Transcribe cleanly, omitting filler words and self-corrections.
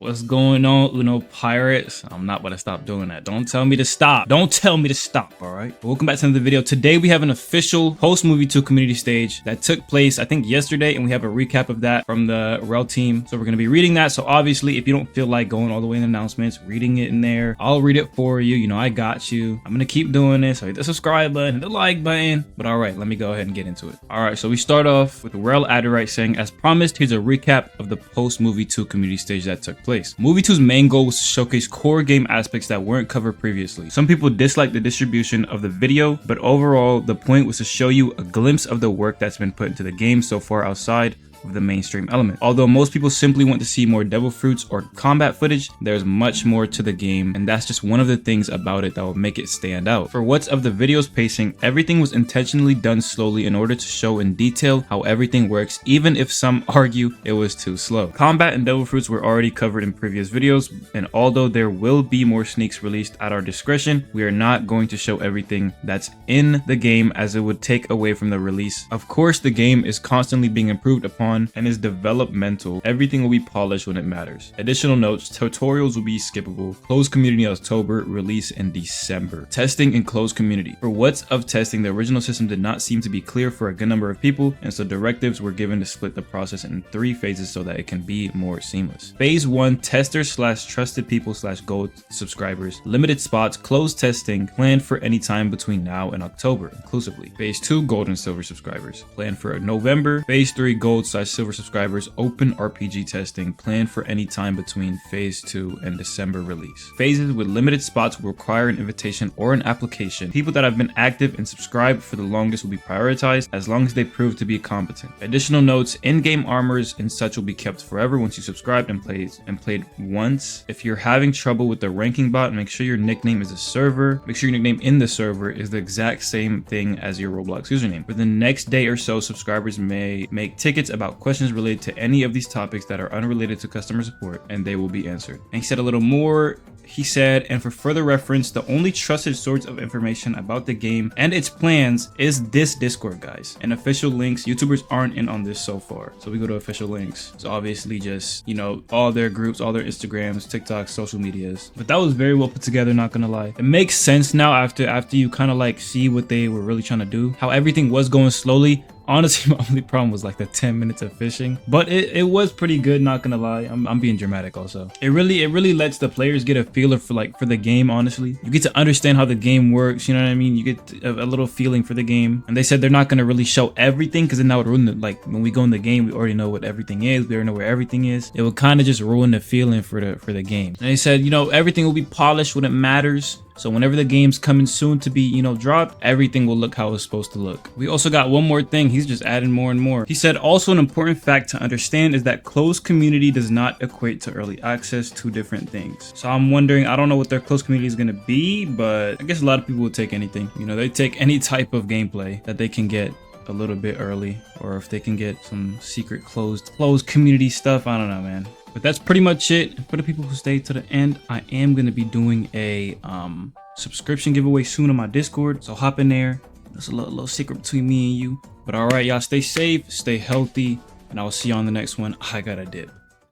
What's going on, Uno Pirates? I'm not about to stop doing that. Don't tell me to stop. Don't tell me to stop, all right? Welcome back to another video. Today, we have an official post-movie 2 community stage that took place, I think, yesterday, and we have a recap of that from the Rell team. So we're going to be reading that. So obviously, if you don't feel like going all the way in the announcements, reading it in there, I'll read it for you. You know, I got you. I'm going to keep doing this. So hit the subscribe button, hit the like button. But all right, let me go ahead and get into it. All right, so we start off with Rell Adderite saying, as promised, here's a recap of the post-movie 2 community stage that took place. Movie 2's main goal was to showcase core game aspects that weren't covered previously. Some people disliked the distribution of the video, but overall, the point was to show you a glimpse of the work that's been put into the game so far outside of the mainstream element. Although most people simply want to see more devil fruits or combat footage, there's much more to the game, and that's just one of the things about it that will make it stand out. For what's of the video's pacing, everything was intentionally done slowly in order to show in detail how everything works, even if some argue it was too slow. Combat and devil fruits were already covered in previous videos, and although there will be more sneaks released at our discretion, we are not going to show everything that's in the game, as it would take away from the release. Of course, the game is constantly being improved upon and is developmental. Everything will be polished when it matters. Additional notes: tutorials will be skippable. Closed community October, release in December. Testing and closed community. For what's of testing, the original system did not seem to be clear for a good number of people, and so directives were given to split the process in 3 phases so that it can be more seamless. Phase 1, testers / trusted people / gold subscribers. Limited spots, closed testing, planned for any time between now and October inclusively. Phase 2, gold and silver subscribers, planned for November. Phase 3, gold / silver subscribers, open RPG testing, planned for any time between phase 2 and December release. Phases with limited spots will require an invitation or an application. People that have been active and subscribed for the longest will be prioritized as long as they prove to be competent. Additional notes: in-game armors and such will be kept forever once you subscribed and played once. If you're having trouble with the ranking bot, make sure your nickname is a server. Make sure your nickname in the server is the exact same thing as your Roblox username. For the next day or so, subscribers may make tickets about questions related to any of these topics that are unrelated to customer support, and they will be answered. And he said a little more. He said, and for further reference, the only trusted source of information about the game and its plans is this Discord, guys. And official links, YouTubers aren't in on this so far. So we go to official links. So obviously just, you know, all their groups, all their Instagrams, TikToks, social medias. But that was very well put together, not gonna lie. It makes sense now after you kind of like see what they were really trying to do, how everything was going slowly. Honestly, my only problem was like the 10 minutes of fishing, but it was pretty good, not gonna lie. I'm being dramatic also. It really lets the players get a feeler for the game. Honestly, you get to understand how the game works, you know what I mean? You get a little feeling for the game. And they said they're not gonna really show everything, because then that would ruin it. Like when we go in the game, we already know what everything is, we already know where everything is. It would kind of just ruin the feeling for the game. And they said, you know, everything will be polished when it matters. So whenever the game's coming soon to be, you know, dropped, everything will look how it's supposed to look. We also got one more thing. He's just adding more and more. He said, also an important fact to understand is that closed community does not equate to early access, 2 different things. So I'm wondering, I don't know what their closed community is going to be, but I guess a lot of people will take anything. You know, they take any type of gameplay that they can get a little bit early, or if they can get some secret closed community stuff. I don't know, man. But that's pretty much it. For the people who stayed to the end, I am going to be doing a subscription giveaway soon on my Discord. So hop in there. That's a little secret between me and you. But all right, y'all, stay safe, stay healthy, and I will see you on the next one. I gotta dip.